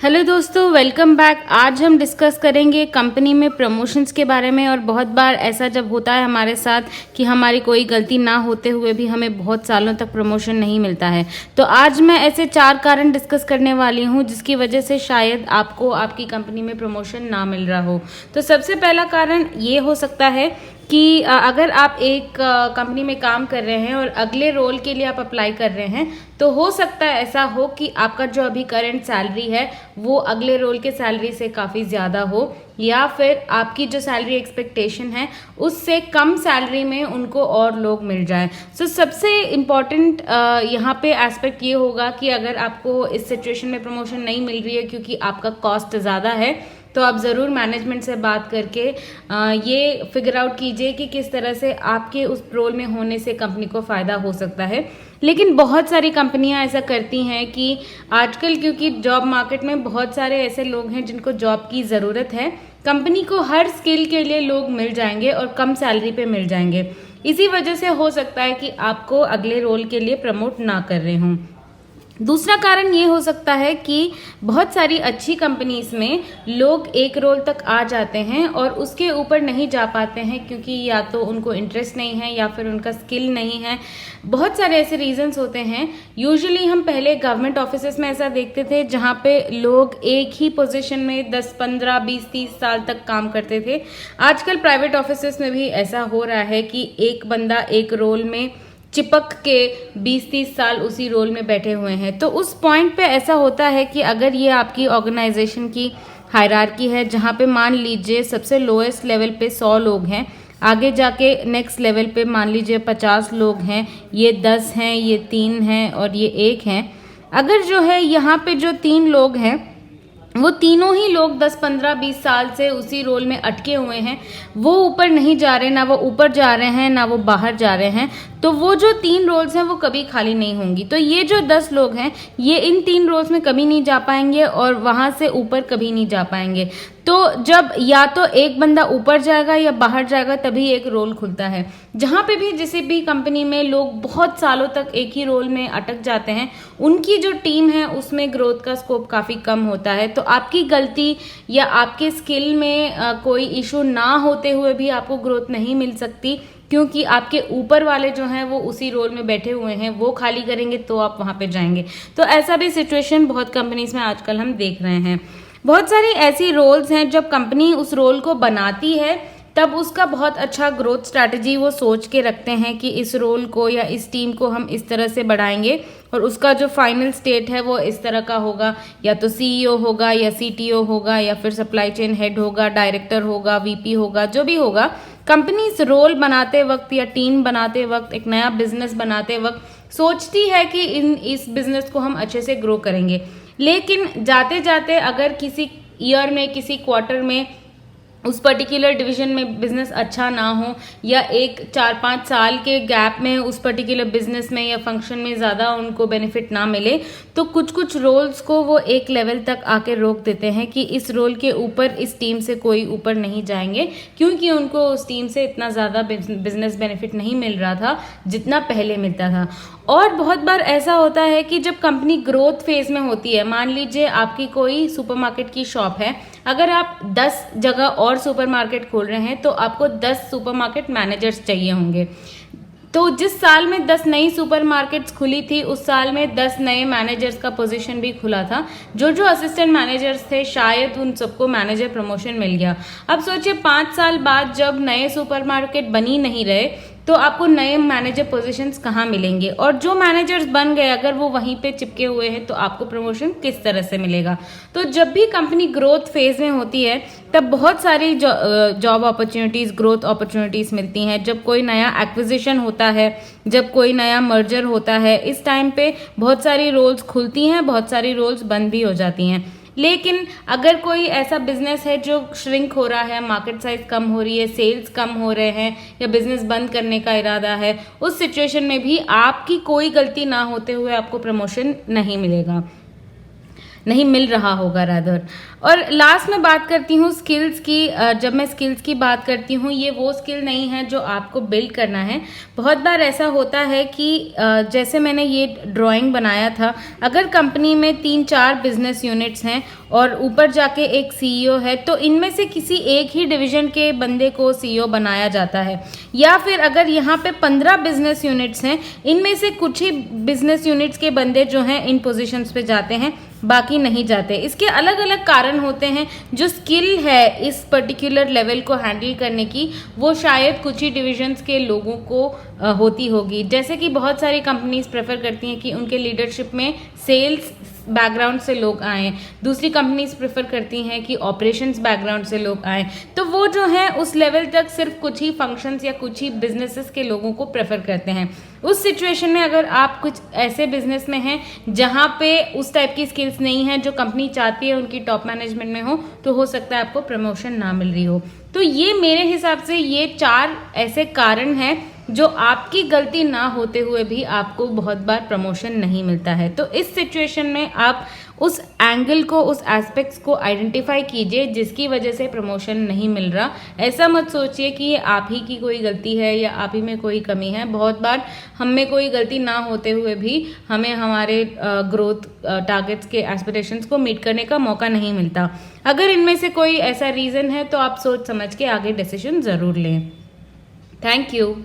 Hello दोस्तों, welcome back. आज हम डिस्कस करेंगे कंपनी में प्रमोशंस के बारे में। और बहुत बार ऐसा जब होता है हमारे साथ कि हमारी कोई गलती ना होते हुए भी हमें बहुत सालों तक प्रमोशन नहीं मिलता है, तो आज मैं ऐसे 4 कारण डिस्कस करने वाली हूं जिसकी वजह से शायद आपको आपकी कंपनी में प्रमोशन ना मिल रहा हो। तो सबसे पहला कारण ये हो सकता है कि अगर आप एक कंपनी में काम कर रहे हैं और अगले रोल के लिए आप अप्लाई कर रहे हैं, तो हो सकता है ऐसा हो कि आपका जो अभी करंट सैलरी है वो अगले रोल के सैलरी से काफ़ी ज़्यादा हो, या फिर आपकी जो सैलरी एक्सपेक्टेशन है उससे कम सैलरी में उनको और लोग मिल जाए। सो सबसे इम्पॉर्टेंट यहाँ पे एस्पेक्ट ये होगा कि अगर आपको इस सिचुएशन में प्रमोशन नहीं मिल रही है क्योंकि आपका कॉस्ट ज़्यादा है, तो आप ज़रूर मैनेजमेंट से बात करके ये फिगर आउट कीजिए कि किस तरह से आपके उस रोल में होने से कंपनी को फ़ायदा हो सकता है। लेकिन बहुत सारी कंपनियां ऐसा करती हैं कि आजकल क्योंकि जॉब मार्केट में बहुत सारे ऐसे लोग हैं जिनको जॉब की ज़रूरत है, कंपनी को हर स्किल के लिए लोग मिल जाएंगे और कम सैलरी पे मिल जाएंगे। इसी वजह से हो सकता है कि आपको अगले रोल के लिए प्रमोट ना कर रहे हों। दूसरा कारण ये हो सकता है कि बहुत सारी अच्छी कंपनीज में लोग एक रोल तक आ जाते हैं और उसके ऊपर नहीं जा पाते हैं क्योंकि या तो उनको इंटरेस्ट नहीं है या फिर उनका स्किल नहीं है। बहुत सारे ऐसे रीजंस होते हैं। यूजुअली हम पहले गवर्नमेंट ऑफिसेस में ऐसा देखते थे जहाँ पे लोग एक ही पोजीशन में 10, 15, 20, 30 साल तक काम करते थे। आजकल प्राइवेट ऑफिसेस में भी ऐसा हो रहा है कि एक बंदा एक रोल में चिपक के 20-30 साल उसी रोल में बैठे हुए हैं। तो उस पॉइंट पे ऐसा होता है कि अगर ये आपकी ऑर्गेनाइजेशन की हायरार्की है जहाँ पे मान लीजिए सबसे लोएस्ट लेवल पे 100 लोग हैं, आगे जाके नेक्स्ट लेवल पे मान लीजिए 50 लोग हैं, ये 10 हैं, ये 3 हैं और ये 1 हैं। अगर जो है यहाँ पे जो 3 लोग हैं वो तीनों ही लोग 10, 15, 20 साल से उसी रोल में अटके हुए हैं, वो ऊपर नहीं जा रहे, ना वो ऊपर जा रहे हैं ना वो बाहर जा रहे हैं, तो वो जो 3 रोल्स हैं वो कभी खाली नहीं होंगी। तो ये जो 10 लोग हैं ये इन 3 रोल्स में कभी नहीं जा पाएंगे और वहां से ऊपर कभी नहीं जा पाएंगे। तो जब या तो एक बंदा ऊपर जाएगा या बाहर जाएगा तभी एक रोल खुलता है। जहाँ पे भी जिस भी कंपनी में लोग बहुत सालों तक एक ही रोल में अटक जाते हैं, उनकी जो टीम है उसमें ग्रोथ का स्कोप काफ़ी कम होता है। तो आपकी गलती या आपके स्किल में कोई इशू ना होते हुए भी आपको ग्रोथ नहीं मिल सकती, क्योंकि आपके ऊपर वाले जो हैं वो उसी रोल में बैठे हुए हैं, वो खाली करेंगे तो आप वहाँ पे जाएंगे। तो ऐसा भी सिचुएशन बहुत कंपनीज में आजकल हम देख रहे हैं। बहुत सारी ऐसी रोल्स हैं जब कंपनी उस रोल को बनाती है तब उसका बहुत अच्छा ग्रोथ स्ट्रैटेजी वो सोच के रखते हैं कि इस रोल को या इस टीम को हम इस तरह से बढ़ाएंगे और उसका जो फाइनल स्टेट है वो इस तरह का होगा, या तो सीईओ होगा या सीटीओ होगा या फिर सप्लाई चेन हेड होगा, डायरेक्टर होगा, वीपी होगा, जो भी होगा। कंपनी इस रोल बनाते वक्त या टीम बनाते वक्त, एक नया बिजनेस बनाते वक्त सोचती है कि इस बिजनेस को हम अच्छे से ग्रो करेंगे। लेकिन जाते जाते अगर किसी ईयर में, किसी क्वार्टर में उस पर्टिकुलर डिवीजन में बिजनेस अच्छा ना हो, या एक 4-5 साल के गैप में उस पर्टिकुलर बिजनेस में या फंक्शन में ज़्यादा उनको बेनिफिट ना मिले, तो कुछ कुछ रोल्स को वो एक लेवल तक आके रोक देते हैं कि इस रोल के ऊपर इस टीम से कोई ऊपर नहीं जाएंगे, क्योंकि उनको उस टीम से इतना ज़्यादा बिजनेस बेनिफिट नहीं मिल रहा था जितना पहले मिलता था। और बहुत बार ऐसा होता है कि जब कंपनी ग्रोथ फेज में होती है, मान लीजिए आपकी कोई सुपरमार्केट की शॉप है, अगर आप 10 जगह और सुपरमार्केट खोल रहे हैं तो आपको 10 सुपरमार्केट मैनेजर्स चाहिए होंगे। तो जिस साल में 10 नई सुपरमार्केट्स खुली थी उस साल में 10 नए मैनेजर्स का पोजीशन भी खुला था। जो जो असिस्टेंट मैनेजर्स थे शायद उन सबको मैनेजर प्रमोशन मिल गया। अब सोचिए 5 साल बाद जब नए सुपरमार्केट बन ही नहीं रहे तो आपको नए मैनेजर पोजीशंस कहाँ मिलेंगे, और जो मैनेजर्स बन गए अगर वो वहीं पे चिपके हुए हैं तो आपको प्रमोशन किस तरह से मिलेगा। तो जब भी कंपनी ग्रोथ फेज में होती है तब बहुत सारी जॉब अपॉर्चुनिटीज़, ग्रोथ अपॉर्चुनिटीज़ मिलती हैं। जब कोई नया एक्विजिशन होता है, जब कोई नया मर्जर होता है, इस टाइम पे बहुत सारी रोल्स खुलती हैं, बहुत सारी रोल्स बंद भी हो जाती हैं। लेकिन अगर कोई ऐसा बिजनेस है जो श्रिंक हो रहा है, मार्केट साइज कम हो रही है, सेल्स कम हो रहे हैं या बिजनेस बंद करने का इरादा है, उस सिचुएशन में भी आपकी कोई गलती ना होते हुए आपको प्रमोशन नहीं मिलेगा। नहीं मिल रहा होगा रादर। और लास्ट में बात करती हूँ स्किल्स की। जब मैं स्किल्स की बात करती हूँ, ये वो स्किल नहीं है जो आपको बिल्ड करना है। बहुत बार ऐसा होता है कि जैसे मैंने ये ड्राइंग बनाया था, अगर कंपनी में 3-4 बिजनेस यूनिट्स हैं और ऊपर जाके एक सीईओ है, तो इनमें से किसी एक ही डिवीजन के बंदे को सीईओ बनाया जाता है। या फिर अगर यहाँ पे 15 बिजनेस यूनिट्स हैं, इनमें से कुछ ही बिजनेस यूनिट्स के बंदे जो हैं इन पोजीशंस पे जाते हैं, बाकी नहीं जाते। इसके अलग अलग कारण होते हैं। जो स्किल है इस पर्टिकुलर लेवल को हैंडल करने की, वो शायद कुछ ही डिविजन्स के लोगों को होती होगी। जैसे कि बहुत सारी कंपनीज प्रेफर करती हैं कि उनके लीडरशिप में सेल्स बैकग्राउंड से लोग आएँ, दूसरी कंपनीज प्रेफर करती हैं कि ऑपरेशंस बैकग्राउंड से लोग आएँ। तो वो जो है उस लेवल तक सिर्फ कुछ ही फंक्शंस या कुछ ही बिजनेसेस के लोगों को प्रेफर करते हैं। उस सिचुएशन में अगर आप कुछ ऐसे बिजनेस में हैं जहाँ पे उस टाइप की स्किल्स नहीं है जो कंपनी चाहती है उनकी टॉप मैनेजमेंट में हो सकता है आपको प्रमोशन ना मिल रही हो। तो ये मेरे हिसाब से ये 4 ऐसे कारण हैं जो आपकी गलती ना होते हुए भी आपको बहुत बार प्रमोशन नहीं मिलता है। तो इस सिचुएशन में आप उस एंगल को, उस एस्पेक्ट्स को आइडेंटिफाई कीजिए जिसकी वजह से प्रमोशन नहीं मिल रहा। ऐसा मत सोचिए कि ये आप ही की कोई गलती है या आप ही में कोई कमी है। बहुत बार हम में कोई गलती ना होते हुए भी हमें हमारे ग्रोथ टारगेट्स के एस्पिरेशंस को मीट करने का मौका नहीं मिलता। अगर इनमें से कोई ऐसा रीज़न है तो आप सोच समझ के आगे डिसीजन ज़रूर लें। Thank you.